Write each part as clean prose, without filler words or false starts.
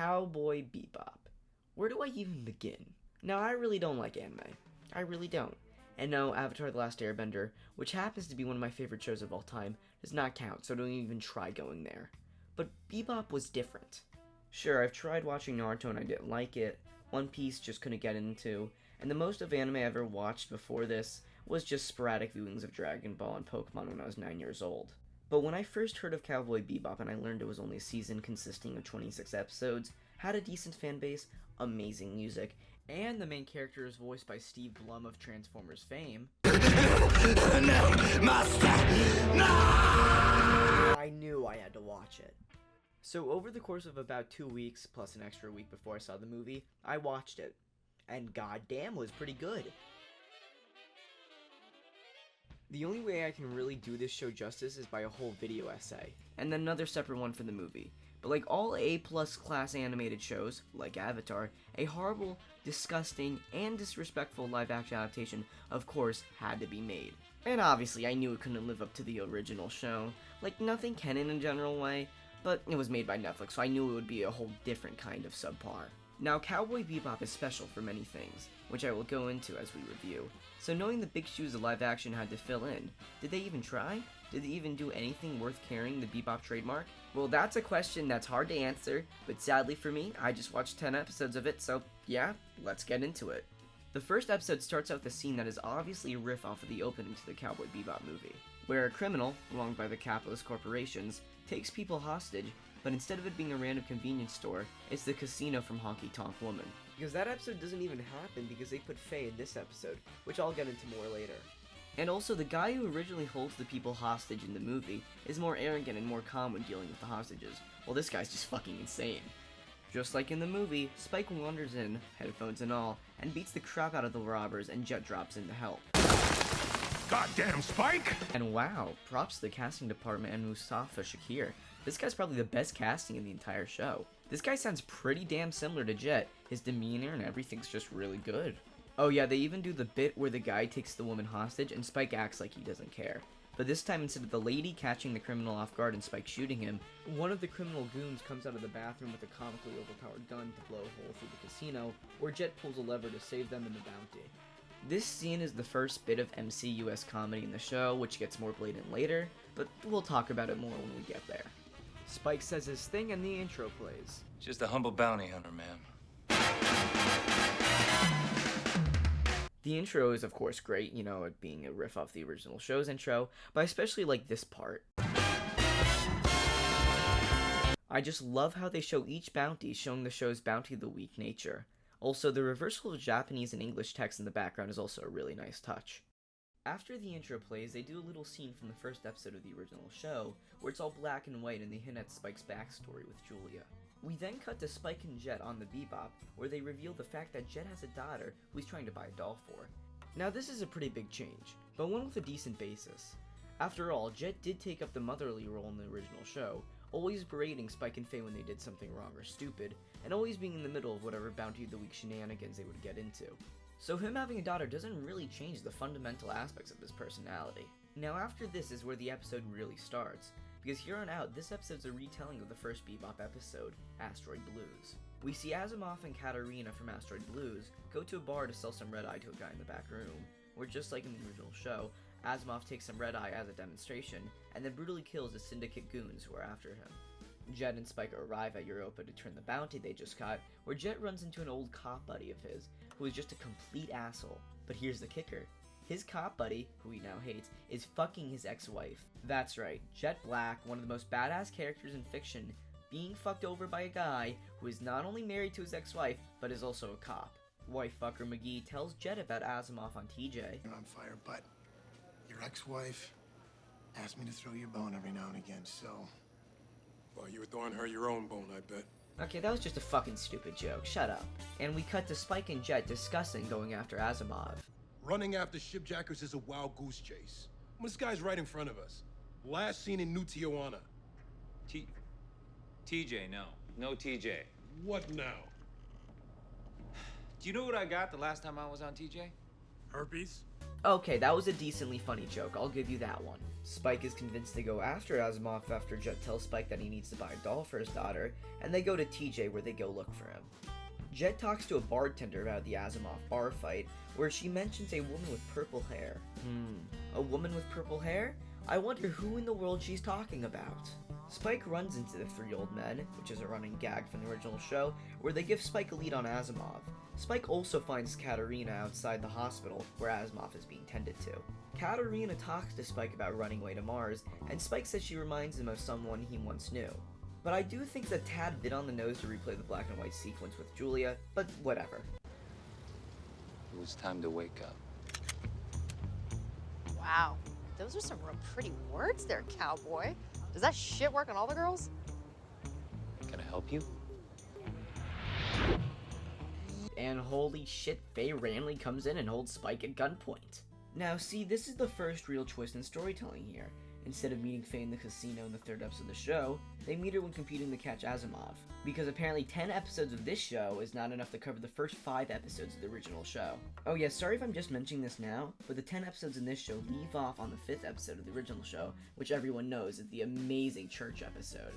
Cowboy Bebop. Where do I even begin? Now, I really don't like anime. I really don't. And no, Avatar: The Last Airbender, which happens to be one of my favorite shows of all time, does not count, so don't even try going there. But Bebop was different. Sure, I've tried watching Naruto and I didn't like it, One Piece just couldn't get into, and the most of anime I ever watched before this was just sporadic viewings of Dragon Ball and Pokemon when I was 9 years old. But when I first heard of Cowboy Bebop and I learned it was only a season consisting of 26 episodes, had a decent fan base, amazing music, and the main character is voiced by Steve Blum of Transformers fame, No, master! No! I knew I had to watch it. So over the course of about 2 weeks, plus an extra week before I saw the movie, I watched it. And goddamn, was pretty good. The only way I can really do this show justice is by a whole video essay, and then another separate one for the movie. But like all A-plus class animated shows, like Avatar, a horrible, disgusting, and disrespectful live-action adaptation, of course, had to be made. And obviously, I knew it couldn't live up to the original show. Like, nothing can in a general way, but it was made by Netflix, so I knew it would be a whole different kind of subpar. Now, Cowboy Bebop is special for many things, which I will go into as we review. So knowing the big shoes of live action had to fill in, did they even try? Did they even do anything worth carrying the Bebop trademark? Well, that's a question that's hard to answer, but sadly for me, I just watched 10 episodes of it, so yeah, let's get into it. The first episode starts out with a scene that is obviously a riff off of the opening to the Cowboy Bebop movie, where a criminal, wronged by the capitalist corporations, takes people hostage, but instead of it being a random convenience store, it's the casino from Honky Tonk Woman. Because that episode doesn't even happen because they put Faye in this episode, which I'll get into more later. And also, the guy who originally holds the people hostage in the movie is more arrogant and more calm when dealing with the hostages, while this guy's just fucking insane. Just like in the movie, Spike wanders in, headphones and all, and beats the crap out of the robbers and Jet drops in to help. Goddamn Spike! And wow, props to the casting department and Mustafa Shakir. This guy's probably the best casting in the entire show. This guy sounds pretty damn similar to Jet. His demeanor and everything's just really good. Oh yeah, they even do the bit where the guy takes the woman hostage and Spike acts like he doesn't care. But this time, instead of the lady catching the criminal off guard and Spike shooting him, one of the criminal goons comes out of the bathroom with a comically overpowered gun to blow a hole through the casino, where Jet pulls a lever to save them and the bounty. This scene is the first bit of MCUS comedy in the show, which gets more blatant later, but we'll talk about it more when we get there. Spike says his thing and the intro plays. Just a humble bounty hunter, ma'am. The intro is of course great, you know, it being a riff off the original show's intro, but I especially like this part. I just love how they show each bounty showing the show's bounty of the week nature. Also, the reversal of Japanese and English text in the background is also a really nice touch. After the intro plays, they do a little scene from the first episode of the original show, where it's all black and white and they hint at Spike's backstory with Julia. We then cut to Spike and Jet on the Bebop, where they reveal the fact that Jet has a daughter who he's trying to buy a doll for. Now this is a pretty big change, but one with a decent basis. After all, Jet did take up the motherly role in the original show, always berating Spike and Faye when they did something wrong or stupid, and always being in the middle of whatever bounty of the week shenanigans they would get into. So him having a daughter doesn't really change the fundamental aspects of his personality. Now after this is where the episode really starts, because here on out, this episode's a retelling of the first Bebop episode, Asteroid Blues. We see Asimov and Katarina from Asteroid Blues go to a bar to sell some red-eye to a guy in the back room, where just like in the original show, Asimov takes some red-eye as a demonstration, and then brutally kills the syndicate goons who are after him. Jet and Spike arrive at Europa to turn the bounty they just got, where Jet runs into an old cop buddy of his, who is just a complete asshole. But here's the kicker. His cop buddy, who he now hates, is fucking his ex-wife. That's right, Jet Black, one of the most badass characters in fiction, being fucked over by a guy who is not only married to his ex-wife, but is also a cop. Wife fucker McGee tells Jet about Asimov on TJ. You're on fire, but your ex-wife asked me to throw you a bone every now and again, so... Well, you were throwing her your own bone, I bet. Okay, that was just a fucking stupid joke, shut up. And we cut to Spike and Jet discussing going after Asimov. Running after shipjackers is a wild goose chase. This guy's right in front of us. Last seen in New Tijuana. TJ, no. No TJ. What now? Do you know what I got the last time I was on TJ? Herpes? Okay, that was a decently funny joke, I'll give you that one. Spike is convinced to go after Asimov after Jet tells Spike that he needs to buy a doll for his daughter, and they go to TJ where they go look for him. Jet talks to a bartender about the Asimov bar fight, where she mentions a woman with purple hair. A woman with purple hair? I wonder who in the world she's talking about. Spike runs into the three old men, which is a running gag from the original show, where they give Spike a lead on Asimov. Spike also finds Katerina outside the hospital, where Asimov is being tended to. Katerina talks to Spike about running away to Mars, and Spike says she reminds him of someone he once knew. But I do think it's a tad bit on the nose to replay the black and white sequence with Julia, but whatever. It was time to wake up. Wow, those are some real pretty words there, Cowboy. Does that shit work on all the girls? Can I help you? And holy shit, Faye randomly comes in and holds Spike at gunpoint. Now see, this is the first real twist in storytelling here. Instead of meeting Faye in the casino in the third episode of the show, they meet her when competing to catch Asimov. Because apparently 10 episodes of this show is not enough to cover the first 5 episodes of the original show. Oh yeah, sorry if I'm just mentioning this now, but the 10 episodes in this show leave off on the 5th episode of the original show, which everyone knows is the amazing church episode.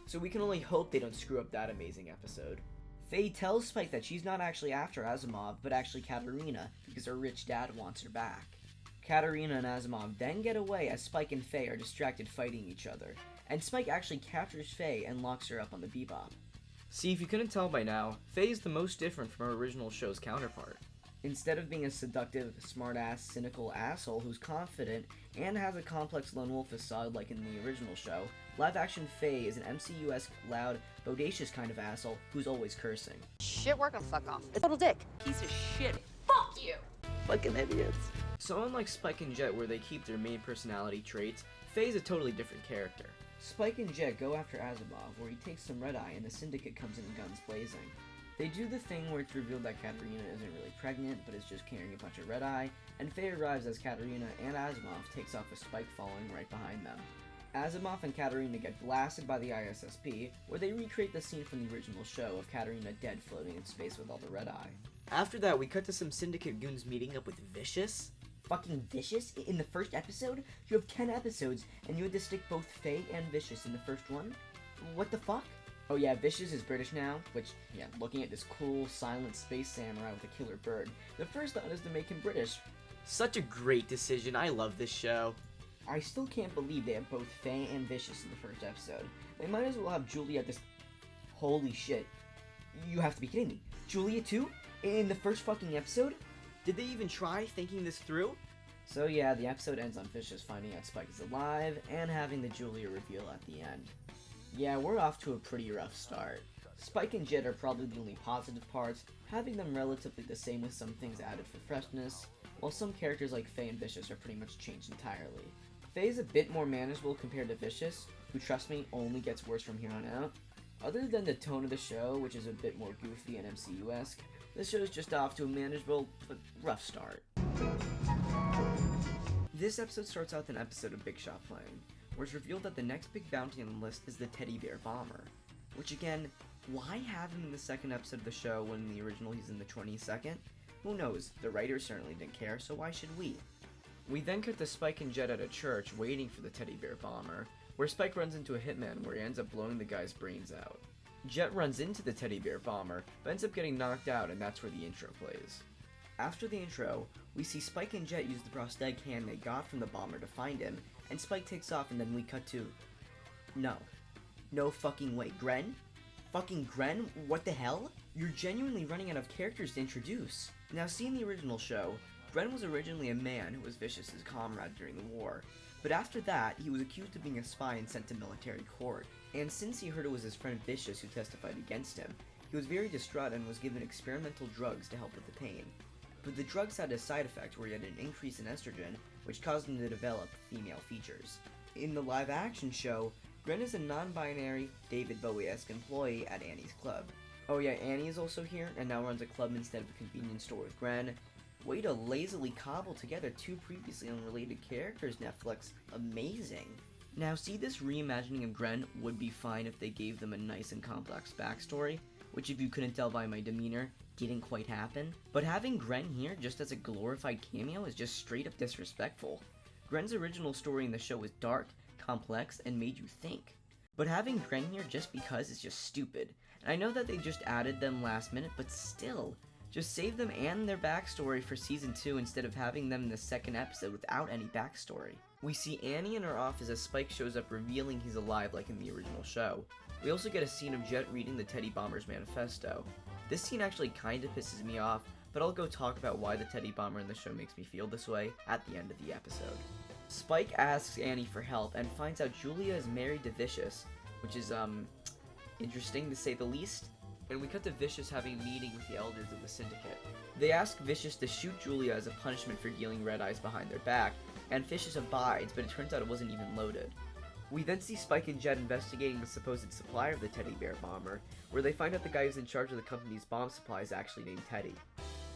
So we can only hope they don't screw up that amazing episode. Faye tells Spike that she's not actually after Asimov, but actually Katerina, because her rich dad wants her back. Katerina and Asimov then get away as Spike and Faye are distracted fighting each other, and Spike actually captures Faye and locks her up on the Bebop. See, if you couldn't tell by now, Faye is the most different from her original show's counterpart. Instead of being a seductive, smart-ass, cynical asshole who's confident and has a complex lone wolf facade like in the original show, live-action Faye is an MCU-esque, loud, bodacious kind of asshole who's always cursing. Shit work and fuck off. It's a little dick. Piece of shit. Fuck you! Fucking idiots. So unlike Spike and Jet where they keep their main personality traits, Faye's a totally different character. Spike and Jet go after Asimov where he takes some red-eye and the Syndicate comes in guns blazing. They do the thing where it's revealed that Katerina isn't really pregnant but is just carrying a bunch of red-eye, and Faye arrives as Katerina and Asimov takes off with Spike following right behind them. Asimov and Katerina get blasted by the ISSP, where they recreate the scene from the original show of Katerina dead floating in space with all the red-eye. After that, we cut to some Syndicate goons meeting up with Vicious. Fucking Vicious? In the first episode? You have 10 episodes, and you had to stick both Faye and Vicious in the first one? What the fuck? Oh yeah, Vicious is British now, which, yeah, looking at this cool, silent space samurai with a killer bird, the first thought is to make him British. Such a great decision, I love this show. I still can't believe they have both Faye and Vicious in the first episode. They might as well have Julia at this... Holy shit. You have to be kidding me. Julia too? In the first fucking episode? Did they even try thinking this through? So yeah, the episode ends on Vicious finding out Spike is alive and having the Julia reveal at the end. Yeah, we're off to a pretty rough start. Spike and Jet are probably the only positive parts, having them relatively the same with some things added for freshness, while some characters like Faye and Vicious are pretty much changed entirely. Faye is a bit more manageable compared to Vicious, who, trust me, only gets worse from here on out. Other than the tone of the show, which is a bit more goofy and MCU-esque, this show is just off to a manageable, but rough start. This episode starts out with an episode of Big Shot playing, where it's revealed that the next big bounty on the list is the Teddy Bear Bomber. Which again, why have him in the second episode of the show when in the original he's in the 22nd? Who knows, the writers certainly didn't care, so why should we? We then cut to Spike and Jet at a church waiting for the Teddy Bear Bomber, where Spike runs into a hitman where he ends up blowing the guy's brains out. Jet runs into the Teddy Bear Bomber, but ends up getting knocked out, and that's where the intro plays. After the intro, we see Spike and Jet use the prosthetic hand they got from the bomber to find him, and Spike takes off, and then we cut to... No. No fucking way. Gren? Fucking Gren? What the hell? You're genuinely running out of characters to introduce. Now, see in the original show, Gren was originally a man who was Vicious's comrade during the war, but after that, he was accused of being a spy and sent to military court. And since he heard it was his friend Vicious who testified against him, he was very distraught and was given experimental drugs to help with the pain. But the drugs had a side effect where he had an increase in estrogen, which caused him to develop female features. In the live-action show, Gren is a non-binary, David Bowie-esque employee at Annie's club. Oh yeah, Annie is also here, and now runs a club instead of a convenience store with Gren. Way to lazily cobble together two previously unrelated characters, Netflix. Amazing. Now see, this reimagining of Gren would be fine if they gave them a nice and complex backstory, which if you couldn't tell by my demeanor, didn't quite happen. But having Gren here just as a glorified cameo is just straight up disrespectful. Gren's original story in the show was dark, complex, and made you think. But having Gren here just because is just stupid. And I know that they just added them last minute, but still, just save them and their backstory for season 2 instead of having them in the second episode without any backstory. We see Annie in her office as Spike shows up revealing he's alive like in the original show. We also get a scene of Jet reading the Teddy Bomber's manifesto. This scene actually kinda pisses me off, but I'll go talk about why the Teddy Bomber in the show makes me feel this way at the end of the episode. Spike asks Annie for help and finds out Julia is married to Vicious, which is, interesting to say the least. And we cut to Vicious having a meeting with the elders of the syndicate. They ask Vicious to shoot Julia as a punishment for dealing red eyes behind their back, and Vicious abides, but it turns out it wasn't even loaded. We then see Spike and Jet investigating the supposed supplier of the Teddy Bear Bomber, where they find out the guy who's in charge of the company's bomb supply is actually named Teddy.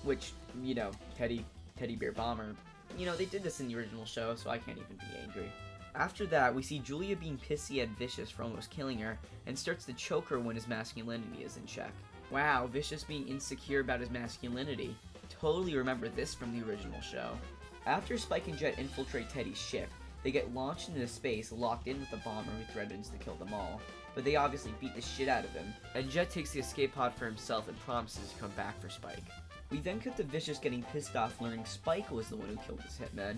Which, you know, Teddy Bear Bomber, you know, they did this in the original show, so I can't even be angry. After that, we see Julia being pissy at Vicious for almost killing her, and starts to choke her when his masculinity is in check. Wow, Vicious being insecure about his masculinity. Totally remember this from the original show. After Spike and Jet infiltrate Teddy's ship, they get launched into space, locked in with the bomber who threatens to kill them all. But they obviously beat the shit out of him, and Jet takes the escape pod for himself and promises to come back for Spike. We then cut to Vicious getting pissed off learning Spike was the one who killed his hitman.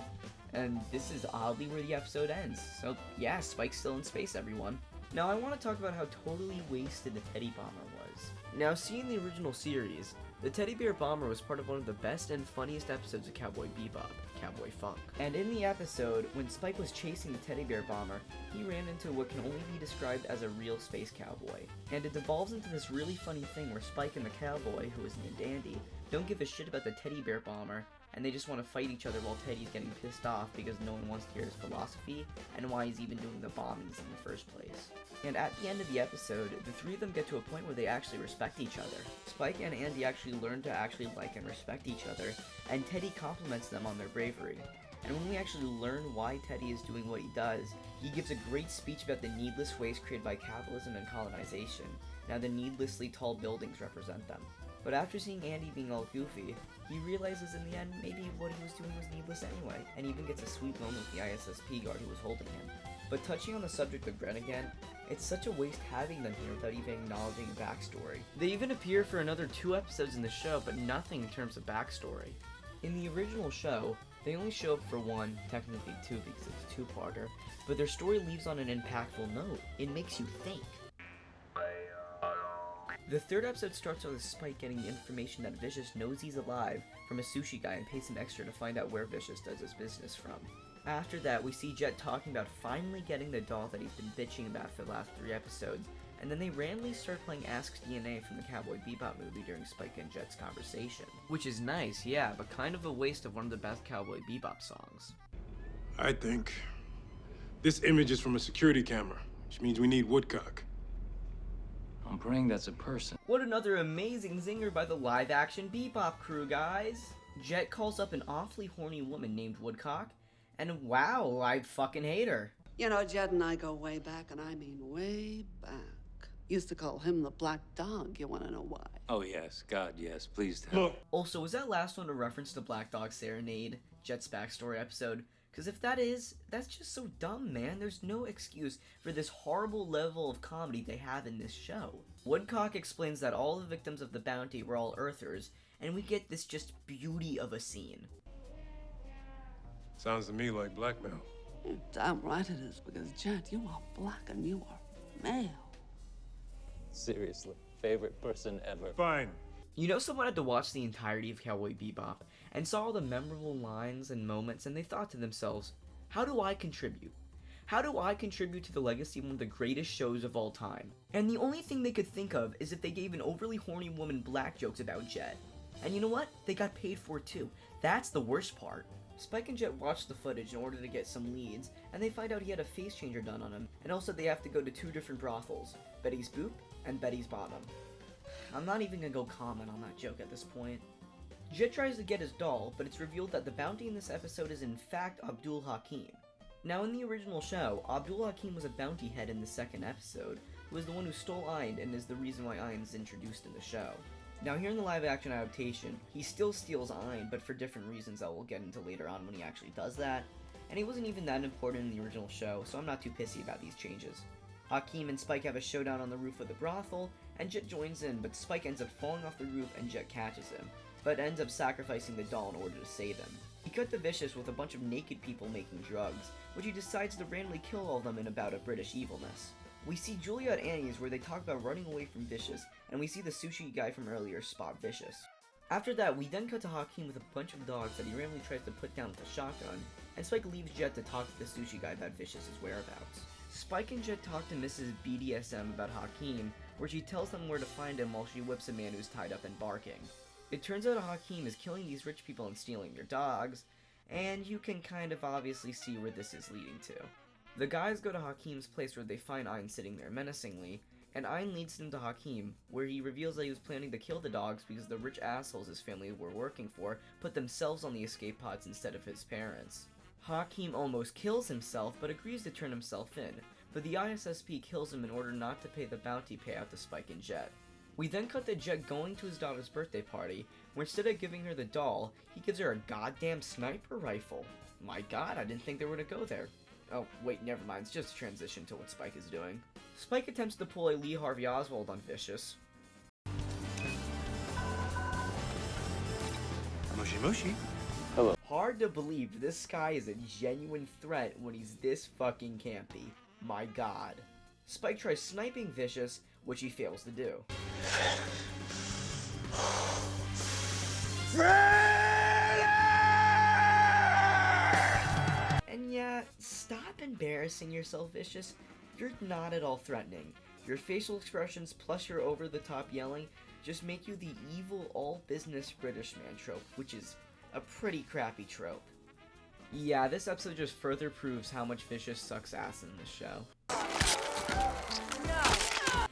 And this is oddly where the episode ends. So yeah, Spike's still in space, everyone. Now I want to talk about how totally wasted the Teddy Bomber was. Now seeing the original series, the Teddy Bear Bomber was part of one of the best and funniest episodes of Cowboy Bebop, Cowboy Funk. And in the episode, when Spike was chasing the Teddy Bear Bomber, he ran into what can only be described as a real space cowboy. And it devolves into this really funny thing where Spike and the cowboy, who is named Andy, don't give a shit about the Teddy Bear Bomber, and they just want to fight each other while Teddy's getting pissed off because no one wants to hear his philosophy and why he's even doing the bombings in the first place. And at the end of the episode, the three of them get to a point where they actually respect each other. Spike and Andy actually learn to actually like and respect each other, and Teddy compliments them on their bravery. And when we actually learn why Teddy is doing what he does, he gives a great speech about the needless waste created by capitalism and colonization. Now the needlessly tall buildings represent them. But after seeing Andy being all goofy, he realizes in the end maybe what he was doing was needless anyway, and even gets a sweet moment with the ISSP guard who was holding him. But touching on the subject of Gren again, it's such a waste having them here without even acknowledging a backstory. They even appear for another 2 episodes in the show, but nothing in terms of backstory. In the original show, they only show up for 1, technically 2 because it's a 2-parter, but their story leaves on an impactful note. It makes you think. The 3rd episode starts with Spike getting the information that Vicious knows he's alive from a sushi guy and pays him extra to find out where Vicious does his business from. After that, we see Jet talking about finally getting the doll that he's been bitching about for the last 3 episodes, and then they randomly start playing Ask DNA from the Cowboy Bebop movie during Spike and Jet's conversation. Which is nice, yeah, but kind of a waste of one of the best Cowboy Bebop songs. I think this image is from a security camera, which means we need Woodcock. I'm praying that's a person. What another amazing zinger by the live-action Bebop crew, guys! Jet calls up an awfully horny woman named Woodcock, and wow, I fucking hate her. You know, Jed and I go way back, and I mean way back. Used to call him the Black Dog. You want to know why? Oh yes, God yes, please tell. Look, Also, was that last one a reference to Black Dog Serenade, Jet's backstory episode? Because if that is, that's just so dumb, man. There's no excuse for this horrible level of comedy they have in this show. Woodcock explains that all the victims of the bounty were all Earthers, and we get this just beauty of a scene. sounds to me like blackmail. You're damn right it is, because Jed, you are black and you are male. Seriously, favorite person ever. Fine. You know, someone had to watch the entirety of Cowboy Bebop and saw all the memorable lines and moments, and they thought to themselves, how do I contribute? How do I contribute to the legacy of one of the greatest shows of all time? And the only thing they could think of is if they gave an overly horny woman black jokes about Jet. And you know what? They got paid for it too. That's the worst part. Spike and Jet watch the footage in order to get some leads, and they find out he had a face changer done on him, and also they have to go to 2 different brothels, Betty's Boop and Betty's Bottom. I'm not even gonna go comment on that joke at this point. Jet tries to get his doll, but it's revealed that the bounty in this episode is in fact Abdul Hakim. Now in the original show, Abdul Hakim was a bounty head in the 2nd episode, who is the one who stole Ein and is the reason why Ein is introduced in the show. Now here in the live-action adaptation, he still steals Ein, but for different reasons that we'll get into later on when he actually does that, and he wasn't even that important in the original show, so I'm not too pissy about these changes. Hakeem and Spike have a showdown on the roof of the brothel, and Jet joins in, but Spike ends up falling off the roof and Jet catches him, but ends up sacrificing the doll in order to save him. He cut the Vicious with a bunch of naked people making drugs, which he decides to randomly kill all of them in a bout of British evilness. We see Julia at Annie's where they talk about running away from Vicious, and we see the sushi guy from earlier spot Vicious. After that, we then cut to Hakeem with a bunch of dogs that he randomly tries to put down with a shotgun, and Spike leaves Jet to talk to the sushi guy about Vicious's whereabouts. Spike and Jet talk to Mrs. BDSM about Hakeem, where she tells them where to find him while she whips a man who's tied up and barking. It turns out Hakeem is killing these rich people and stealing their dogs, and you can kind of obviously see where this is leading to. The guys go to Hakeem's place where they find Ein sitting there menacingly, and Ein leads them to Hakeem, where he reveals that he was planning to kill the dogs because the rich assholes his family were working for put themselves on the escape pods instead of his parents. Hakeem almost kills himself, but agrees to turn himself in, but the ISSP kills him in order not to pay the bounty payout to Spike and Jet. We then cut to Jet going to his daughter's birthday party, where instead of giving her the doll, he gives her a goddamn sniper rifle. My god, I didn't think they were to go there. Oh, wait, never mind, it's just a transition to what Spike is doing. Spike attempts to pull a Lee Harvey Oswald on Vicious. Mushy mushy. Hard to believe this guy is a genuine threat when he's this fucking campy. My god. Spike tries sniping Vicious, which he fails to do. And yeah, stop embarrassing yourself, Vicious. You're not at all threatening. Your facial expressions plus your over-the-top yelling just make you the evil all-business British man trope, which is a pretty crappy trope. Yeah, this episode just further proves how much Vicious sucks ass in this show.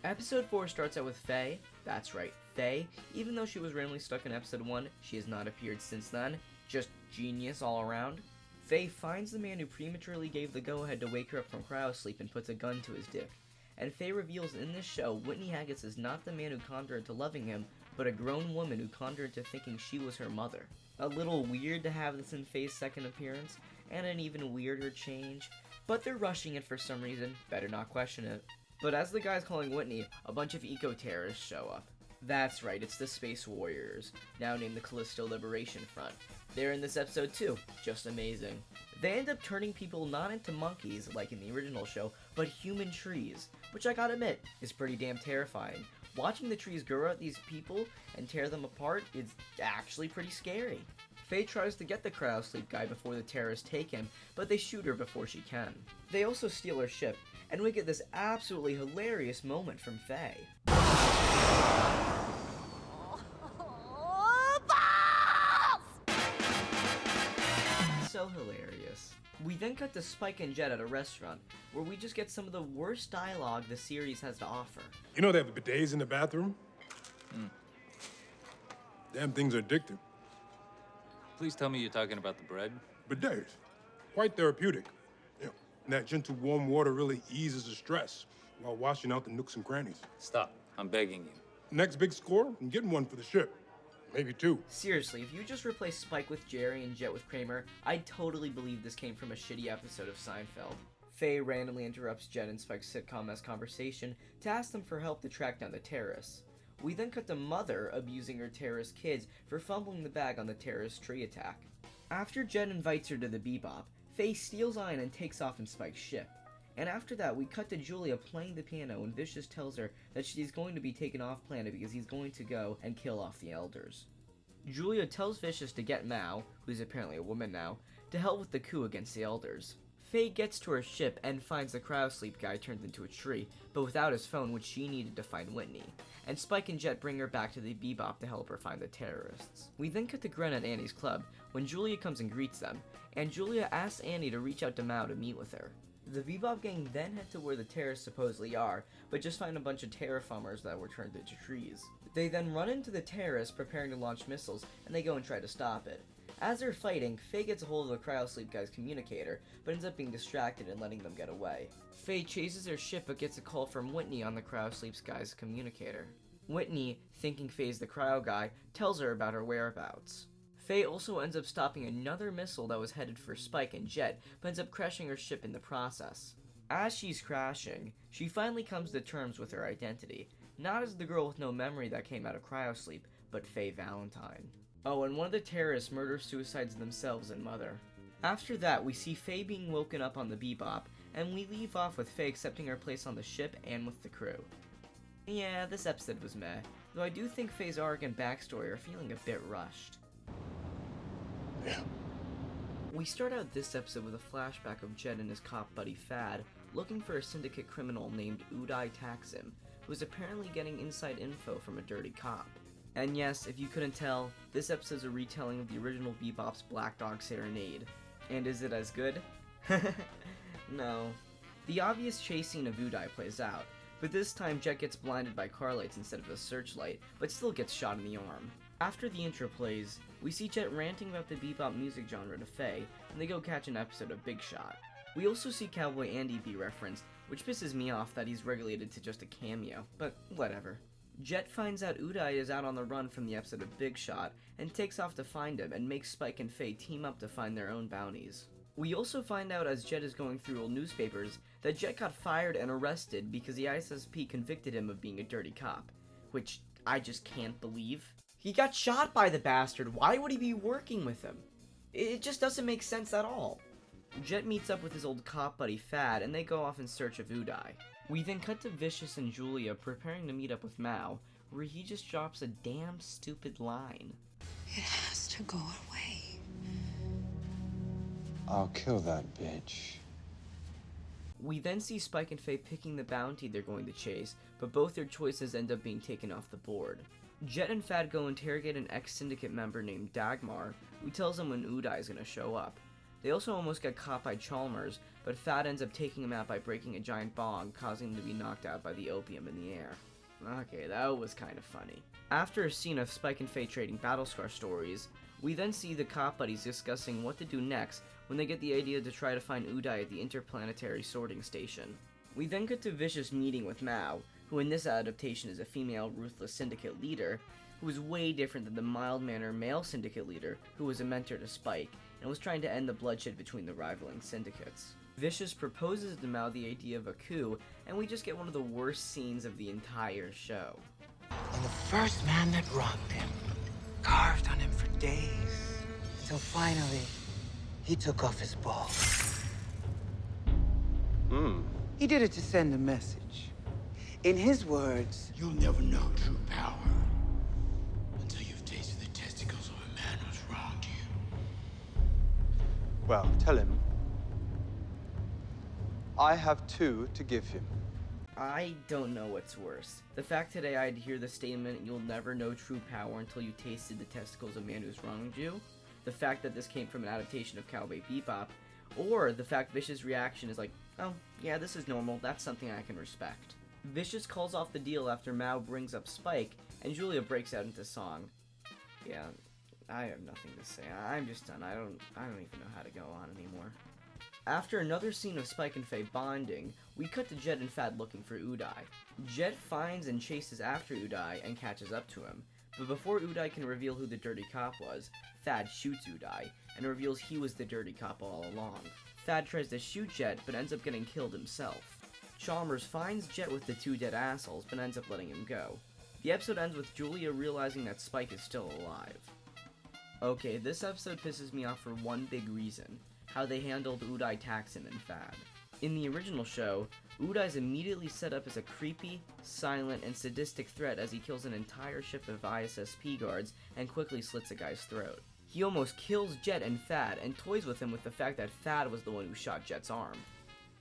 Episode 4 starts out with Faye. That's right, Faye. Even though she was randomly stuck in episode 1, she has not appeared since then. Just genius all around. Faye finds the man who prematurely gave the go-ahead to wake her up from cryosleep and puts a gun to his dick. And Faye reveals in this show, Whitney Haggis is not the man who conned her into loving him, but a grown woman who conned her into thinking she was her mother. A little weird to have this in Faye's second appearance, and an even weirder change, but they're rushing it for some reason, better not question it. But as the guy's calling Whitney, a bunch of eco-terrorists show up. That's right, it's the Space Warriors, now named the Callisto Liberation Front. They're in this episode too, just amazing. They end up turning people not into monkeys, like in the original show, but human trees, which I gotta admit, is pretty damn terrifying. Watching the trees grow at these people and tear them apart is actually pretty scary. Faye tries to get the cryosleep guy before the terrorists take him, but they shoot her before she can. They also steal her ship, and we get this absolutely hilarious moment from Faye. So hilarious. We then cut to Spike and Jet at a restaurant, where we just get some of the worst dialogue the series has to offer. You know they have bidets in the bathroom? Damn things are addictive. Please tell me you're talking about the bread. Bidets. Quite therapeutic. You know, and that gentle warm water really eases the stress while washing out the nooks and crannies. Stop. I'm begging you. Next big score, I'm getting one for the ship. Maybe two. Seriously, if you just replace Spike with Jerry and Jet with Kramer, I'd totally believe this came from a shitty episode of Seinfeld. Faye randomly interrupts Jet and Spike's sitcom-esque conversation to ask them for help to track down the terrorists. We then cut to Mother abusing her terrorist kids for fumbling the bag on the terrorist tree attack. After Jet invites her to the Bebop, Faye steals Ian and takes off in Spike's ship. And after that, we cut to Julia playing the piano and Vicious tells her that she's going to be taken off planet because he's going to go and kill off the elders. Julia tells Vicious to get Mao, who's apparently a woman now, to help with the coup against the elders. Faye gets to her ship and finds the cryosleep guy turned into a tree, but without his phone, which she needed to find Whitney. And Spike and Jet bring her back to the Bebop to help her find the terrorists. We then cut to Gren at Annie's club, when Julia comes and greets them, and Julia asks Annie to reach out to Mao to meet with her. The Bebop gang then head to where the terrorists supposedly are, but just find a bunch of terraformers that were turned into trees. They then run into the terrorists preparing to launch missiles, and they go and try to stop it. As they're fighting, Faye gets a hold of the cryosleep guy's communicator, but ends up being distracted and letting them get away. Faye chases her ship but gets a call from Whitney on the cryosleep guy's communicator. Whitney, thinking Faye's the cryo guy, tells her about her whereabouts. Faye also ends up stopping another missile that was headed for Spike and Jet, but ends up crashing her ship in the process. As she's crashing, she finally comes to terms with her identity, not as the girl with no memory that came out of cryosleep, but Faye Valentine. Oh, and one of the terrorists murder-suicides themselves and Mother. After that, we see Faye being woken up on the Bebop, and we leave off with Faye accepting her place on the ship and with the crew. Yeah, this episode was meh, though I do think Faye's arc and backstory are feeling a bit rushed. Yeah. We start out this episode with a flashback of Jet and his cop buddy Fad looking for a syndicate criminal named Uday Taksim, who is apparently getting inside info from a dirty cop. And yes, if you couldn't tell, this episode's a retelling of the original Bebop's Black Dog Serenade. And is it as good? No. The obvious chase scene of Uday plays out, but this time Jet gets blinded by car lights instead of a searchlight, but still gets shot in the arm. After the intro plays, we see Jet ranting about the Bebop music genre to Faye, and they go catch an episode of Big Shot. We also see Cowboy Andy be referenced, which pisses me off that he's regulated to just a cameo, but whatever. Jet finds out Uday is out on the run from the episode of Big Shot, and takes off to find him and makes Spike and Faye team up to find their own bounties. We also find out as Jet is going through old newspapers that Jet got fired and arrested because the ISSP convicted him of being a dirty cop, which I just can't believe. He got shot by the bastard, why would he be working with him? It just doesn't make sense at all. Jet meets up with his old cop buddy Fad, and they go off in search of Uday. We then cut to Vicious and Julia preparing to meet up with Mao, where he just drops a damn stupid line. It has to go away. I'll kill that bitch. We then see Spike and Faye picking the bounty they're going to chase, but both their choices end up being taken off the board. Jet and Fad go interrogate an ex-syndicate member named Dagmar, who tells them when Uday is going to show up. They also almost get caught by Chalmers, but Fad ends up taking him out by breaking a giant bong, causing him to be knocked out by the opium in the air. Okay, that was kind of funny. After a scene of Spike and Faye trading Battlescar stories, we then see the cop buddies discussing what to do next when they get the idea to try to find Uday at the Interplanetary Sorting Station. We then cut to Vicious meeting with Mao, who in this adaptation is a female ruthless syndicate leader, who is way different than the mild-mannered male syndicate leader who was a mentor to Spike, and was trying to end the bloodshed between the rivaling syndicates. Vicious proposes to Mao the idea of a coup, and we just get one of the worst scenes of the entire show. And the first man that wronged him carved on him for days, until finally, he took off his balls. He did it to send a message. In his words, You'll never know true power until you've tasted the testicles of a man who's wronged you. Well, tell him. I have two to give him. I don't know what's worse. The fact today I'd hear the statement, "You'll never know true power until you tasted the testicles of a man who's wronged you," the fact that this came from an adaptation of Cowboy Bebop, or the fact Vicious' reaction is like, "Oh, yeah, this is normal, that's something I can respect." Vicious calls off the deal after Mao brings up Spike, and Julia breaks out into song. Yeah, I have nothing to say. I'm just done. I don't even know how to go on anymore. After another scene of Spike and Faye bonding, we cut to Jet and Fad looking for Uday. Jet finds and chases after Uday and catches up to him, but before Uday can reveal who the dirty cop was, Fad shoots Uday and reveals he was the dirty cop all along. Fad tries to shoot Jet but ends up getting killed himself. Chalmers finds Jet with the two dead assholes but ends up letting him go. The episode ends with Julia realizing that Spike is still alive. Okay, this episode pisses me off for one big reason: how they handled Uday Taksim and Fad. In the original show, Uday's immediately set up as a creepy, silent, and sadistic threat as he kills an entire ship of ISSP guards and quickly slits a guy's throat. He almost kills Jet and Fad and toys with him with the fact that Fad was the one who shot Jet's arm.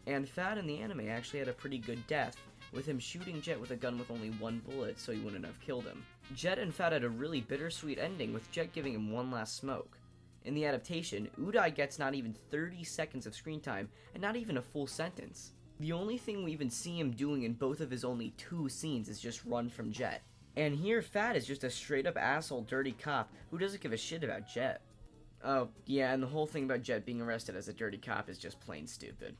And Fad in the anime actually had a pretty good death, with him shooting Jet with a gun with only one bullet so he wouldn't have killed him. Jet and Fad had a really bittersweet ending, with Jet giving him one last smoke. In the adaptation, Uday gets not even 30 seconds of screen time, and not even a full sentence. The only thing we even see him doing in both of his only 2 scenes is just run from Jet. And here, Fad is just a straight up asshole dirty cop who doesn't give a shit about Jet. Oh, yeah, and the whole thing about Jet being arrested as a dirty cop is just plain stupid.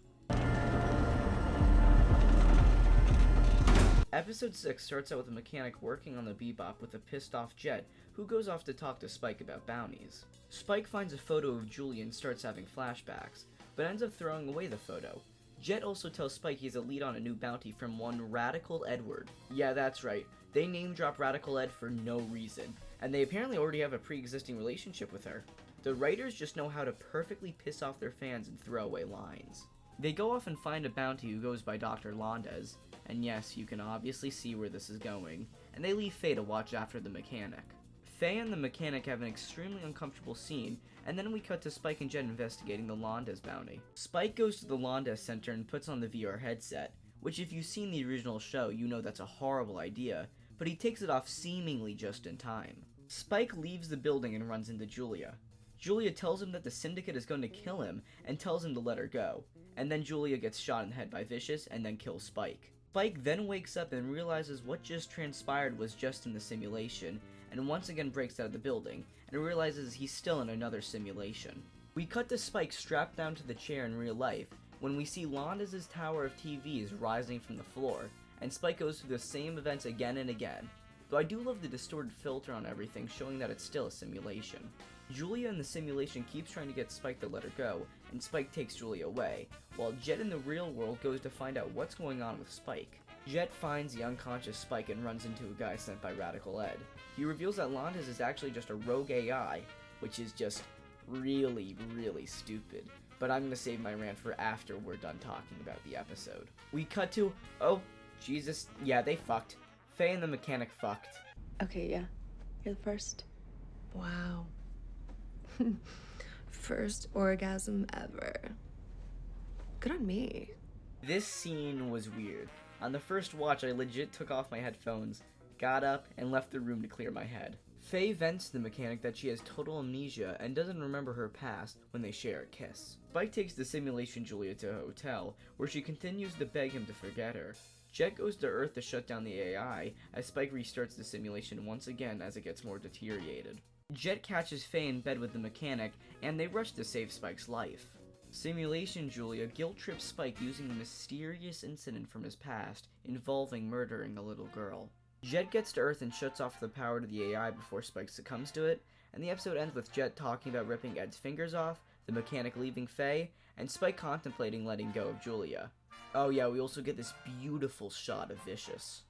Episode 6 starts out with a mechanic working on the Bebop with a pissed off Jet, who goes off to talk to Spike about bounties. Spike finds a photo of Julia and starts having flashbacks, but ends up throwing away the photo. Jet also tells Spike he's a lead on a new bounty from one Radical Edward. Yeah, that's right, they name drop Radical Ed for no reason, and they apparently already have a pre-existing relationship with her. The writers just know how to perfectly piss off their fans and throw away lines. They go off and find a bounty who goes by Dr. Londes, and yes, you can obviously see where this is going, and they leave Faye to watch after the mechanic. Faye and the mechanic have an extremely uncomfortable scene, and then we cut to Spike and Jet investigating the Londes bounty. Spike goes to the Londes Center and puts on the VR headset, which if you've seen the original show, you know that's a horrible idea, but he takes it off seemingly just in time. Spike leaves the building and runs into Julia. Julia tells him that the Syndicate is going to kill him and tells him to let her go, and then Julia gets shot in the head by Vicious and then kills Spike. Spike then wakes up and realizes what just transpired was just in the simulation, and once again breaks out of the building, and realizes he's still in another simulation. We cut to Spike strapped down to the chair in real life, when we see Londes' tower of TVs rising from the floor, and Spike goes through the same events again and again. Though I do love the distorted filter on everything, showing that it's still a simulation. Julia in the simulation keeps trying to get Spike to let her go, and Spike takes Julia away, while Jet in the real world goes to find out what's going on with Spike. Jet finds the unconscious Spike and runs into a guy sent by Radical Ed. He reveals that Londes is actually just a rogue AI, which is just really, really stupid. But I'm gonna save my rant for after we're done talking about the episode. We cut to, oh, Jesus, yeah, they fucked. Faye and the mechanic fucked. Okay, yeah. You're the first. Wow. First orgasm ever. Good on me. This scene was weird. On the first watch, I legit took off my headphones, got up, and left the room to clear my head. Faye vents to the mechanic that she has total amnesia and doesn't remember her past when they share a kiss. Spike takes the simulation Julia to a hotel, where she continues to beg him to forget her. Jet goes to Earth to shut down the AI, as Spike restarts the simulation once again as it gets more deteriorated. Jet catches Faye in bed with the mechanic, and they rush to save Spike's life. Simulation Julia guilt trips Spike using a mysterious incident from his past involving murdering a little girl. Jet gets to Earth and shuts off the power to the AI before Spike succumbs to it, and the episode ends with Jet talking about ripping Ed's fingers off, the mechanic leaving Faye, and Spike contemplating letting go of Julia. Oh yeah, we also get this beautiful shot of Vicious.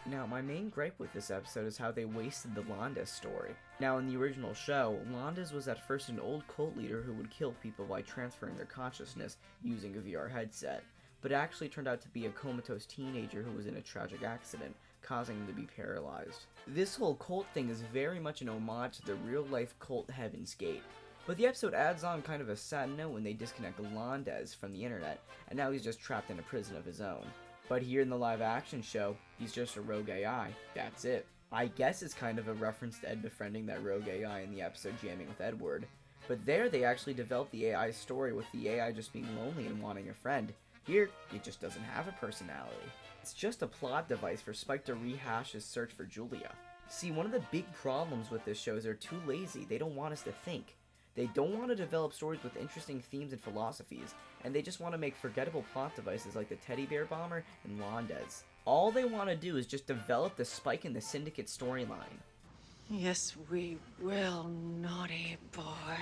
Now, my main gripe with this episode is how they wasted the Londes story. Now, in the original show, Londes was at first an old cult leader who would kill people by transferring their consciousness using a VR headset, but actually turned out to be a comatose teenager who was in a tragic accident, causing him to be paralyzed. This whole cult thing is very much an homage to the real-life cult Heaven's Gate. But the episode adds on kind of a sad note when they disconnect Londes from the internet, and now he's just trapped in a prison of his own. But here in the live-action show, he's just a rogue AI. That's it. I guess it's kind of a reference to Ed befriending that rogue AI in the episode Jamming with Edward. But there they actually developed the AI's story with the AI just being lonely and wanting a friend. Here, it just doesn't have a personality. It's just a plot device for Spike to rehash his search for Julia. See, one of the big problems with this show is they're too lazy. They don't want us to think. They don't want to develop stories with interesting themes and philosophies, and they just want to make forgettable plot devices like the Teddy Bear Bomber and Londes. All they want to do is just develop the Spike and the Syndicate storyline. Yes, we will, naughty boy.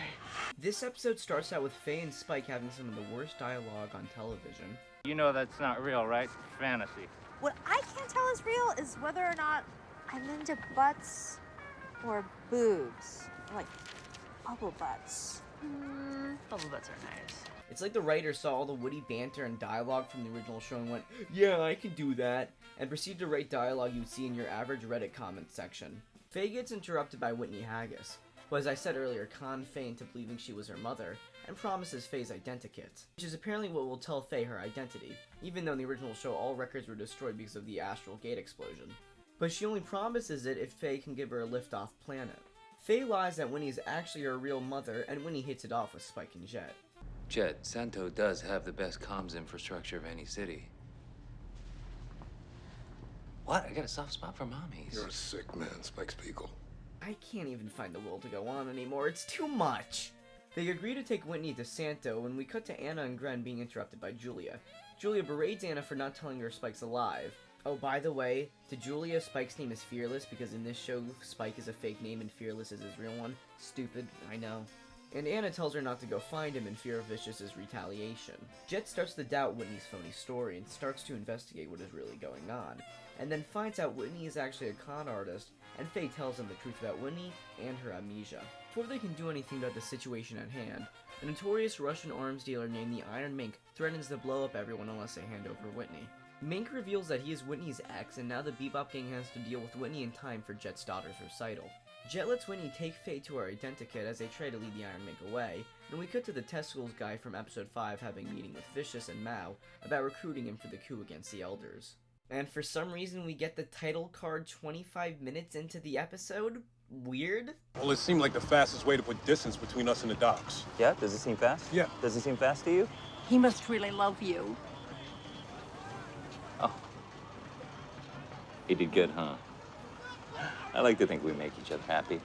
This episode starts out with Faye and Spike having some of the worst dialogue on television. You know that's not real, right? Fantasy. What I can't tell is real is whether or not I'm into butts or boobs. Like bubble butts. Bubble butts are nice. It's like the writers saw all the witty banter and dialogue from the original show and went, yeah, I can do that, and proceeded to write dialogue you'd see in your average Reddit comment section. Faye gets interrupted by Whitney Haggis, who, as I said earlier, conned Faye into believing she was her mother, and promises Faye's identikit, which is apparently what will tell Faye her identity, even though in the original show all records were destroyed because of the astral gate explosion. But she only promises it if Faye can give her a lift off planet. Faye lies that Winnie is actually her real mother, and Winnie hits it off with Spike and Jet. Jet, Santo does have the best comms infrastructure of any city. What? I got a soft spot for mommies. You're a sick man, Spike Spiegel. I can't even find the will to go on anymore. It's too much. They agree to take Whitney to Santo when we cut to Anna and Gren being interrupted by Julia. Julia berates Anna for not telling her Spike's alive. Oh, by the way, to Julia, Spike's name is Fearless because in this show, Spike is a fake name and Fearless is his real one. Stupid, I know. And Anna tells her not to go find him in fear of Vicious's retaliation. Jet starts to doubt Whitney's phony story and starts to investigate what is really going on, and then finds out Whitney is actually a con artist, and Faye tells him the truth about Whitney and her amnesia. Before they can do anything about the situation at hand, a notorious Russian arms dealer named the Iron Mink threatens to blow up everyone unless they hand over Whitney. Mink reveals that he is Whitney's ex, and now the Bebop gang has to deal with Whitney in time for Jet's daughter's recital. Jet lets Whitney take Faye to her identikit as they try to lead the Iron Mink away, and we cut to the Testicles guy from episode 5 having a meeting with Vicious and Mao about recruiting him for the coup against the Elders. And for some reason we get the title card 25 minutes into the episode? Weird? Well, it seemed like the fastest way to put distance between us and the docks. Yeah? Does it seem fast? Yeah. Does it seem fast to you? He must really love you. Oh. He did good, huh? I like to think we make each other happy.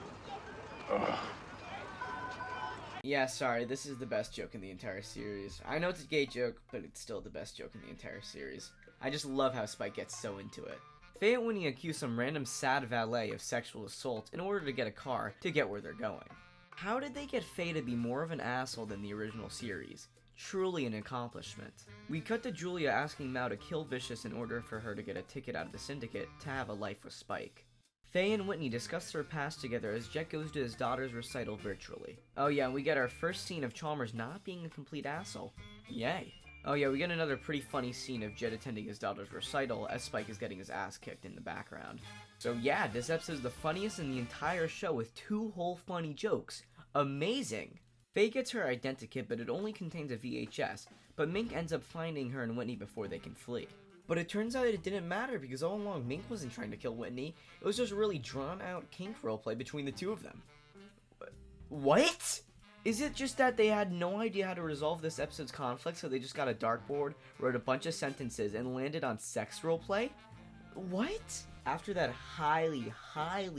Yeah, sorry, this is the best joke in the entire series. I know it's a gay joke, but it's still the best joke in the entire series. I just love how Spike gets so into it. Faye and Winnie accuse some random sad valet of sexual assault in order to get a car to get where they're going. How did they get Faye to be more of an asshole than the original series? Truly an accomplishment. We cut to Julia asking Mao to kill Vicious in order for her to get a ticket out of the Syndicate to have a life with Spike. Faye and Whitney discuss their past together as Jet goes to his daughter's recital virtually. Oh yeah, we get our first scene of Chalmers not being a complete asshole. Yay. Oh yeah, we get another pretty funny scene of Jet attending his daughter's recital as Spike is getting his ass kicked in the background. So yeah, this episode is the funniest in the entire show with 2 whole funny jokes. Amazing! Faye gets her identikit, but it only contains a VHS, but Mink ends up finding her and Whitney before they can flee. But it turns out it didn't matter because all along Mink wasn't trying to kill Whitney, it was just a really drawn out kink roleplay between the two of them. What? Is it just that they had no idea how to resolve this episode's conflict, so they just got a dartboard, wrote a bunch of sentences, and landed on sex roleplay? What? After that highly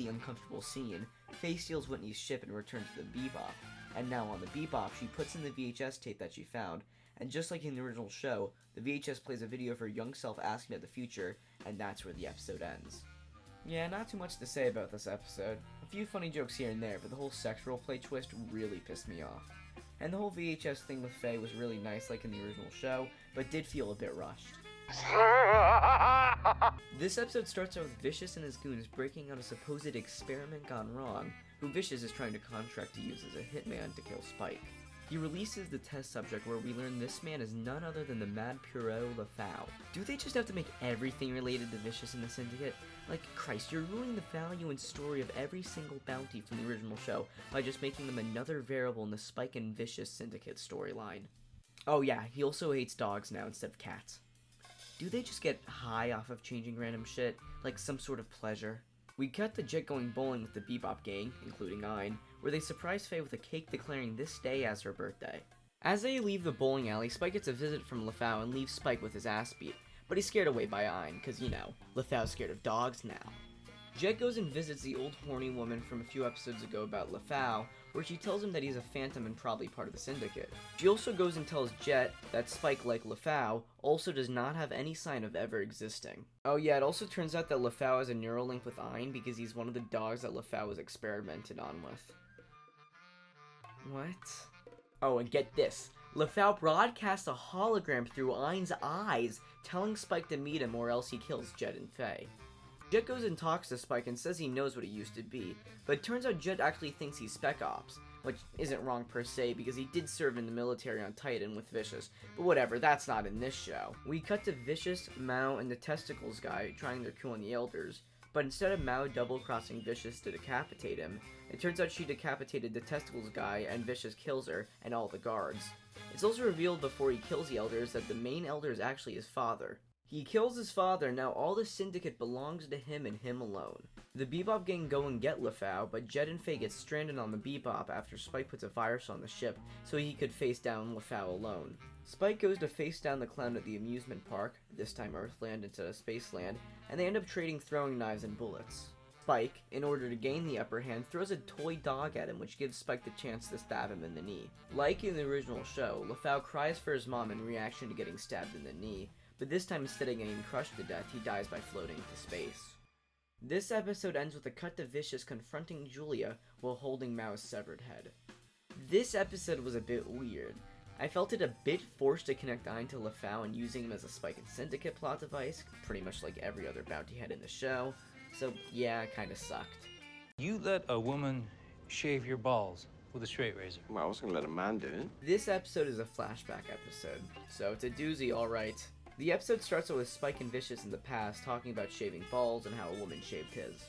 uncomfortable scene, Faye steals Whitney's ship and returns to the Bebop. And now on the Bebop, she puts in the VHS tape that she found, and just like in the original show, the VHS plays a video of her young self asking about the future, and that's where the episode ends. Yeah, not too much to say about this episode. A few funny jokes here and there, but the whole sex roleplay twist really pissed me off. And the whole VHS thing with Faye was really nice like in the original show, but did feel a bit rushed. This episode starts out with Vicious and his goons breaking out a supposed experiment gone wrong, who Vicious is trying to contract to use as a hitman to kill Spike. He releases the test subject where we learn this man is none other than the Mad Pierrot LaFau. Do they just have to make everything related to Vicious in the Syndicate? Like, Christ, you're ruining the value and story of every single bounty from the original show by just making them another variable in the Spike and Vicious Syndicate storyline. Oh yeah, he also hates dogs now instead of cats. Do they just get high off of changing random shit, like some sort of pleasure? We cut to Jet going bowling with the Bebop gang, including Ein, where they surprise Faye with a cake declaring this day as her birthday. As they leave the bowling alley, Spike gets a visit from LaFau and leaves Spike with his ass beat, but he's scared away by Ein, cause you know, LaFau's scared of dogs now. Jet goes and visits the old horny woman from a few episodes ago about LaFau, where she tells him that he's a phantom and probably part of the Syndicate. She also goes and tells Jet that Spike, like LaFau, also does not have any sign of ever existing. Oh yeah, it also turns out that LaFau has a neural link with Ein because he's one of the dogs that LaFau was experimented on with. What? Oh, and get this. LaFau broadcasts a hologram through Ein's eyes, telling Spike to meet him or else he kills Jet and Faye. Jet goes and talks to Spike and says he knows what he used to be, but it turns out Jet actually thinks he's Spec Ops, which isn't wrong per se because he did serve in the military on Titan with Vicious, but whatever, that's not in this show. We cut to Vicious, Mao, and the Testicles guy trying their coup on the Elders, but instead of Mao double-crossing Vicious to decapitate him, it turns out she decapitated the Testicles guy and Vicious kills her and all the guards. It's also revealed before he kills the Elders that the main Elder is actually his father. He kills his father, now all the Syndicate belongs to him and him alone. The Bebop gang go and get LeFau, but Jet and Faye get stranded on the Bebop after Spike puts a virus on the ship so he could face down LeFau alone. Spike goes to face down the clown at the amusement park, this time Earthland instead of Spaceland, and they end up trading throwing knives and bullets. Spike, in order to gain the upper hand, throws a toy dog at him, which gives Spike the chance to stab him in the knee. Like in the original show, LeFau cries for his mom in reaction to getting stabbed in the knee, but this time instead of getting crushed to death, he dies by floating into space. This episode ends with a cut to Vicious confronting Julia while holding Mao's severed head. This episode was a bit weird. I felt it a bit forced to connect Ein to LeFau and using him as a Spike and Syndicate plot device, pretty much like every other bounty head in the show, so yeah, it kinda sucked. You let a woman shave your balls with a straight razor. Well, I was gonna let a man do it. This episode is a flashback episode, so it's a doozy, alright. The episode starts with Spike and Vicious in the past talking about shaving balls and how a woman shaved his.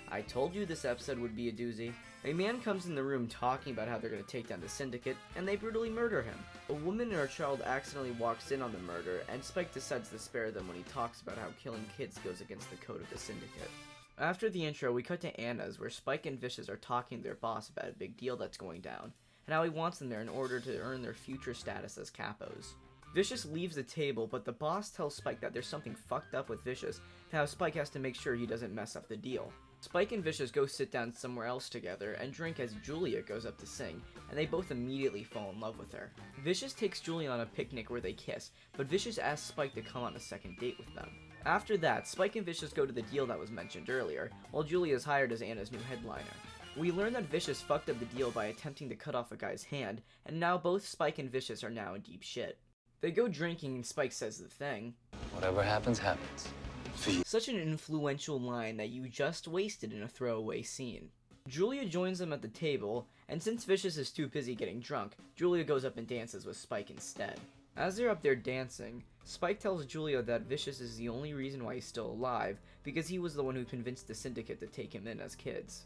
I told you this episode would be a doozy. A man comes in the room talking about how they're going to take down the Syndicate, and they brutally murder him. A woman and her child accidentally walks in on the murder, and Spike decides to spare them when he talks about how killing kids goes against the code of the Syndicate. After the intro, we cut to Anna's, where Spike and Vicious are talking to their boss about a big deal that's going down, and how he wants them there in order to earn their future status as capos. Vicious leaves the table, but the boss tells Spike that there's something fucked up with Vicious, and how Spike has to make sure he doesn't mess up the deal. Spike and Vicious go sit down somewhere else together and drink as Julia goes up to sing, and they both immediately fall in love with her. Vicious takes Julia on a picnic where they kiss, but Vicious asks Spike to come on a second date with them. After that, Spike and Vicious go to the deal that was mentioned earlier, while Julia is hired as Anna's new headliner. We learn that Vicious fucked up the deal by attempting to cut off a guy's hand, and now both Spike and Vicious are now in deep shit. They go drinking and Spike says the thing. Whatever happens, happens. Such an influential line that you just wasted in a throwaway scene. Julia joins them at the table, and since Vicious is too busy getting drunk, Julia goes up and dances with Spike instead. As they're up there dancing, Spike tells Julia that Vicious is the only reason why he's still alive, because he was the one who convinced the Syndicate to take him in as kids.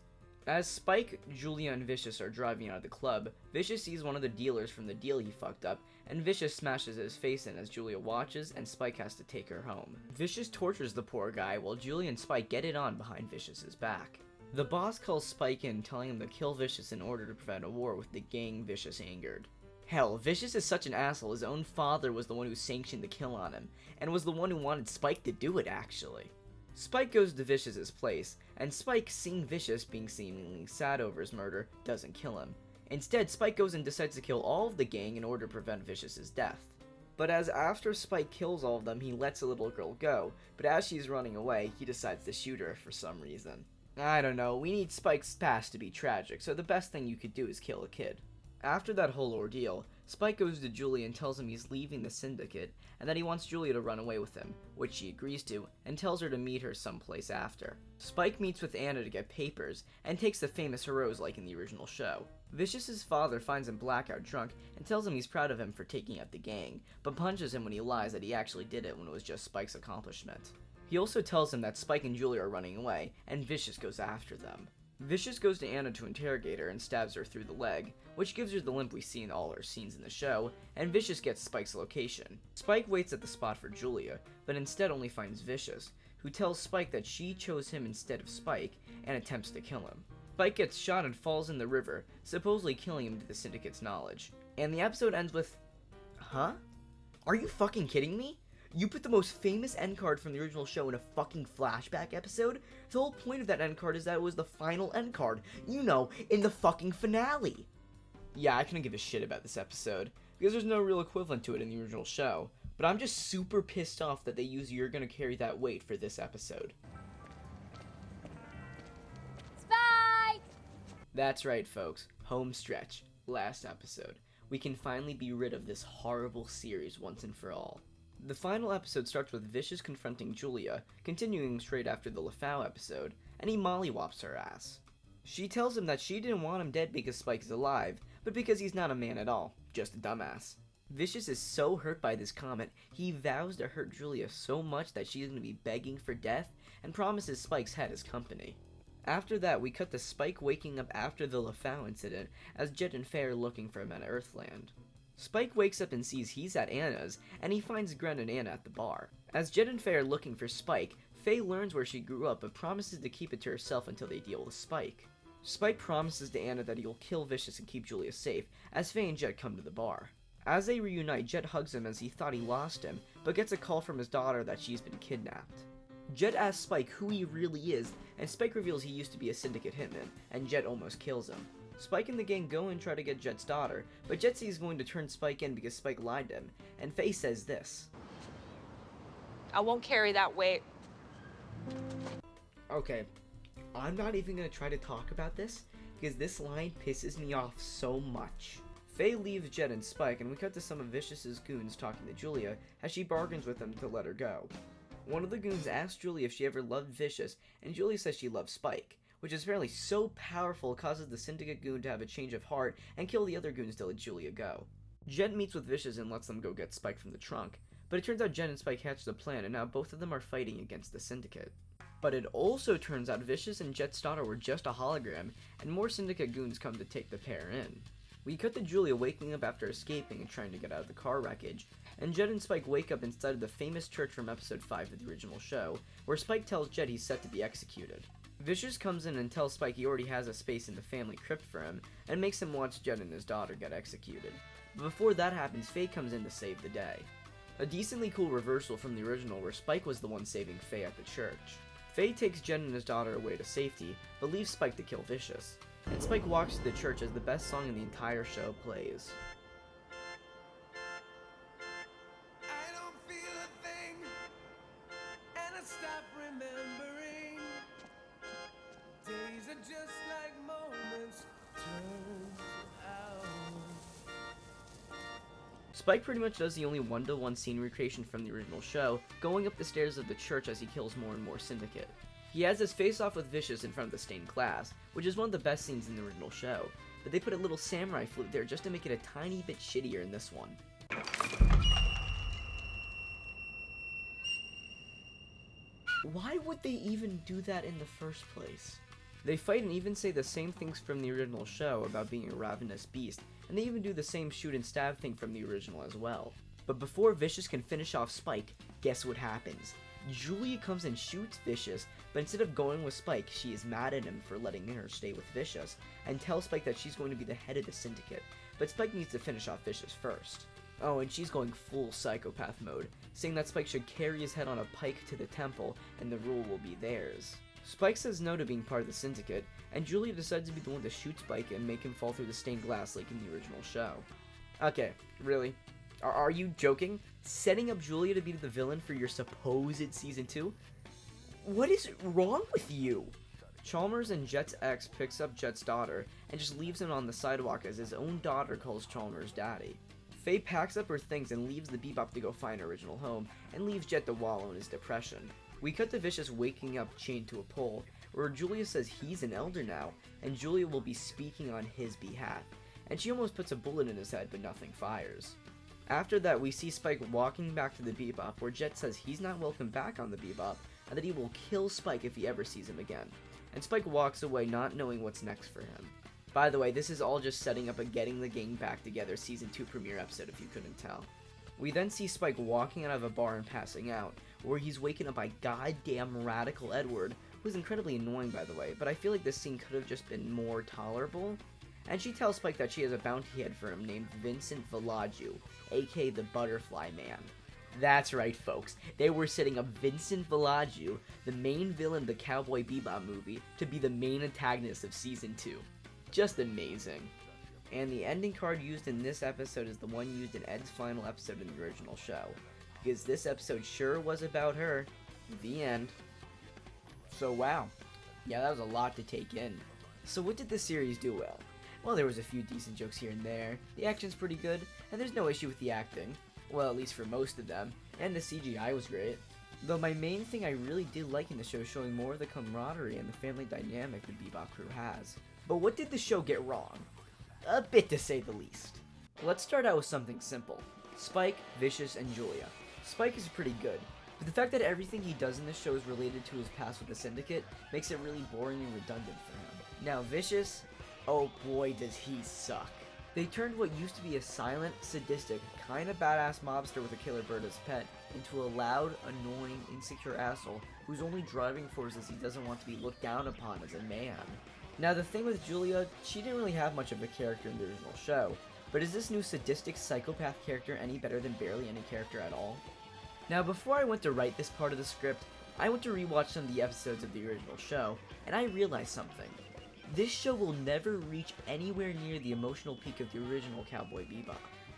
As Spike, Julia, and Vicious are driving out of the club, Vicious sees one of the dealers from the deal he fucked up, and Vicious smashes his face in as Julia watches, and Spike has to take her home. Vicious tortures the poor guy while Julia and Spike get it on behind Vicious's back. The boss calls Spike in, telling him to kill Vicious in order to prevent a war with the gang Vicious angered. Hell, Vicious is such an asshole, his own father was the one who sanctioned the kill on him, and was the one who wanted Spike to do it actually. Spike goes to Vicious's place, and Spike, seeing Vicious being seemingly sad over his murder, doesn't kill him. Instead, Spike goes and decides to kill all of the gang in order to prevent Vicious's death. But as after Spike kills all of them, he lets a little girl go, but as she's running away, he decides to shoot her for some reason. I don't know, we need Spike's past to be tragic, so the best thing you could do is kill a kid. After that whole ordeal, Spike goes to Julia and tells him he's leaving the Syndicate, and that he wants Julia to run away with him, which she agrees to, and tells her to meet her someplace after. Spike meets with Anna to get papers, and takes the famous heroes like in the original show. Vicious's father finds him blackout drunk, and tells him he's proud of him for taking out the gang, but punches him when he lies that he actually did it when it was just Spike's accomplishment. He also tells him that Spike and Julia are running away, and Vicious goes after them. Vicious goes to Anna to interrogate her and stabs her through the leg, which gives her the limp we see in all her scenes in the show, and Vicious gets Spike's location. Spike waits at the spot for Julia, but instead only finds Vicious, who tells Spike that she chose him instead of Spike, and attempts to kill him. Spike gets shot and falls in the river, supposedly killing him to the Syndicate's knowledge. And the episode ends with... Huh? Are you fucking kidding me? You put the most famous end card from the original show in a fucking flashback episode? The whole point of that end card is that it was the final end card. You know, in the fucking finale. Yeah, I couldn't give a shit about this episode, because there's no real equivalent to it in the original show. But I'm just super pissed off that they use You're Gonna Carry That Weight for this episode. Spike! That's right, folks. Home stretch. Last episode. We can finally be rid of this horrible series once and for all. The final episode starts with Vicious confronting Julia, continuing straight after the LeFau episode, and he mollywops her ass. She tells him that she didn't want him dead because Spike is alive, but because he's not a man at all, just a dumbass. Vicious is so hurt by this comment, he vows to hurt Julia so much that she's going to be begging for death, and promises Spike's head as company. After that, we cut to Spike waking up after the LeFau incident, as Jet and Faye are looking for him at Earthland. Spike wakes up and sees he's at Anna's, and he finds Gren and Anna at the bar. As Jet and Faye are looking for Spike, Faye learns where she grew up but promises to keep it to herself until they deal with Spike. Spike promises to Anna that he'll kill Vicious and keep Julia safe as Faye and Jet come to the bar. As they reunite, Jet hugs him as he thought he lost him, but gets a call from his daughter that she's been kidnapped. Jet asks Spike who he really is, and Spike reveals he used to be a syndicate hitman, and Jet almost kills him. Spike and the gang go and try to get Jet's daughter, but Jet sees going to turn Spike in because Spike lied to him, and Faye says this. I won't carry that weight. Okay, I'm not even going to try to talk about this, because this line pisses me off so much. Faye leaves Jet and Spike, and we cut to some of Vicious's goons talking to Julia, as she bargains with them to let her go. One of the goons asks Julia if she ever loved Vicious, and Julia says she loves Spike, which is apparently so powerful it causes the syndicate goon to have a change of heart and kill the other goons to let Julia go. Jet meets with Vicious and lets them go get Spike from the trunk, but it turns out Jet and Spike hatched a plan, and now both of them are fighting against the syndicate. But it also turns out Vicious and Jet's daughter were just a hologram, and more syndicate goons come to take the pair in. We cut to Julia waking up after escaping and trying to get out of the car wreckage, and Jet and Spike wake up inside of the famous church from episode 5 of the original show, where Spike tells Jet he's set to be executed. Vicious comes in and tells Spike he already has a space in the family crypt for him, and makes him watch Jet and his daughter get executed. But before that happens, Faye comes in to save the day. A decently cool reversal from the original where Spike was the one saving Faye at the church. Faye takes Jet and his daughter away to safety, but leaves Spike to kill Vicious. And Spike walks to the church as the best song in the entire show plays. I don't feel a thing, and I stop remembering. Days are just like moments turned to hours. Spike pretty much does the only one-to-one scene recreation from the original show, going up the stairs of the church as he kills more and more syndicate. He has his face-off with Vicious in front of the stained glass, which is one of the best scenes in the original show, but they put a little samurai flute there just to make it a tiny bit shittier in this one. Why would they even do that in the first place? They fight and even say the same things from the original show about being a ravenous beast, and they even do the same shoot and stab thing from the original as well. But before Vicious can finish off Spike, guess what happens? Julia comes and shoots Vicious, but instead of going with Spike, she is mad at him for letting her stay with Vicious, and tells Spike that she's going to be the head of the syndicate, but Spike needs to finish off Vicious first. Oh, and she's going full psychopath mode, saying that Spike should carry his head on a pike to the temple, and the rule will be theirs. Spike says no to being part of the syndicate, and Julia decides to be the one to shoot Spike and make him fall through the stained glass like in the original show. Okay, really? Are you joking? Setting up Julia to be the villain for your supposed season 2? What is wrong with you? Chalmers and Jet's ex picks up Jet's daughter and just leaves him on the sidewalk as his own daughter calls Chalmers daddy. Faye packs up her things and leaves the Bebop to go find her original home, and leaves Jet to wallow in his depression. We cut to Vicious waking up chained to a pole, where Julia says he's an elder now, and Julia will be speaking on his behalf, and she almost puts a bullet in his head but nothing fires. After that, we see Spike walking back to the Bebop, where Jet says he's not welcome back on the Bebop, and that he will kill Spike if he ever sees him again. And Spike walks away not knowing what's next for him. By the way, this is all just setting up a Getting the Gang Back Together Season 2 premiere episode if you couldn't tell. We then see Spike walking out of a bar and passing out, where he's waken up by goddamn Radical Edward, who's incredibly annoying by the way, but I feel like this scene could have just been more tolerable. And she tells Spike that she has a bounty head for him named Vincent Villaju, aka the Butterfly Man. That's right, folks. They were setting up Vincent Villaju, the main villain of the Cowboy Bebop movie, to be the main antagonist of Season 2. Just amazing. And the ending card used in this episode is the one used in Ed's final episode in the original show, because this episode sure was about her. The end. So wow. Yeah, that was a lot to take in. So what did this series do well? Well, there was a few decent jokes here and there, the action's pretty good, and there's no issue with the acting. Well, at least for most of them, and the CGI was great. Though my main thing I really did like in the show is showing more of the camaraderie and the family dynamic the Bebop crew has. But what did the show get wrong? A bit to say the least. Let's start out with something simple. Spike, Vicious, and Julia. Spike is pretty good, but the fact that everything he does in this show is related to his past with the Syndicate makes it really boring and redundant for him. Now Vicious, oh boy does he suck. They turned what used to be a silent, sadistic, kinda badass mobster with a killer bird as pet into a loud, annoying, insecure asshole whose only driving force is he doesn't want to be looked down upon as a man. Now the thing with Julia, she didn't really have much of a character in the original show, but is this new sadistic psychopath character any better than barely any character at all? Now before I went to write this part of the script, I went to rewatch some of the episodes of the original show, and I realized something. This show will never reach anywhere near the emotional peak of the original Cowboy Bebop.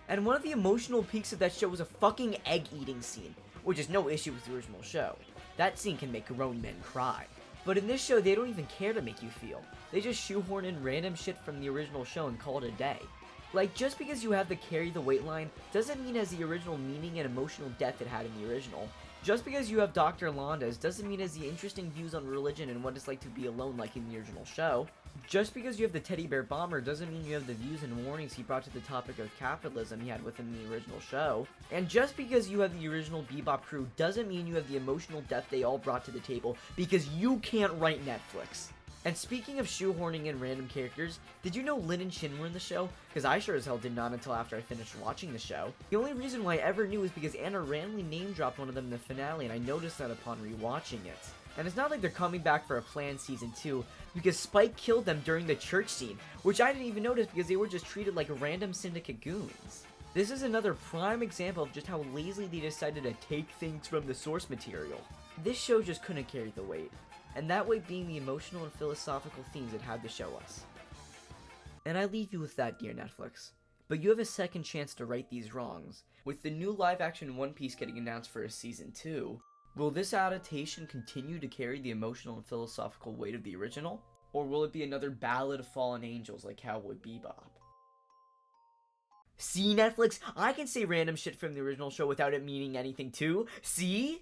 And one of the emotional peaks of that show was a fucking egg-eating scene, which is no issue with the original show. That scene can make grown men cry. But in this show, they don't even care to make you feel. They just shoehorn in random shit from the original show and call it a day. Like, just because you have the carry the weight line doesn't mean it has the original meaning and emotional depth it had in the original. Just because you have Dr. Londas doesn't mean it has the interesting views on religion and what it's like to be alone like in the original show. Just because you have the teddy bear bomber doesn't mean you have the views and warnings he brought to the topic of capitalism he had within the original show. And just because you have the original Bebop crew doesn't mean you have the emotional depth they all brought to the table, because you can't write Netflix. And speaking of shoehorning in random characters, did you know Lin and Shin were in the show? Because I sure as hell did not until after I finished watching the show. The only reason why I ever knew is because Anna randomly name dropped one of them in the finale, and I noticed that upon rewatching it. And it's not like they're coming back for a planned season 2, because Spike killed them during the church scene, which I didn't even notice because they were just treated like random syndicate goons. This is another prime example of just how lazily they decided to take things from the source material. This show just couldn't carry the weight, and that weight being the emotional and philosophical themes it had to show us. And I leave you with that, dear Netflix. But you have a second chance to right these wrongs. With the new live-action One Piece getting announced for a season 2, will this adaptation continue to carry the emotional and philosophical weight of the original? Or will it be another Ballad of Fallen Angels like Cowboy Bebop? See, Netflix? I can say random shit from the original show without it meaning anything too. See?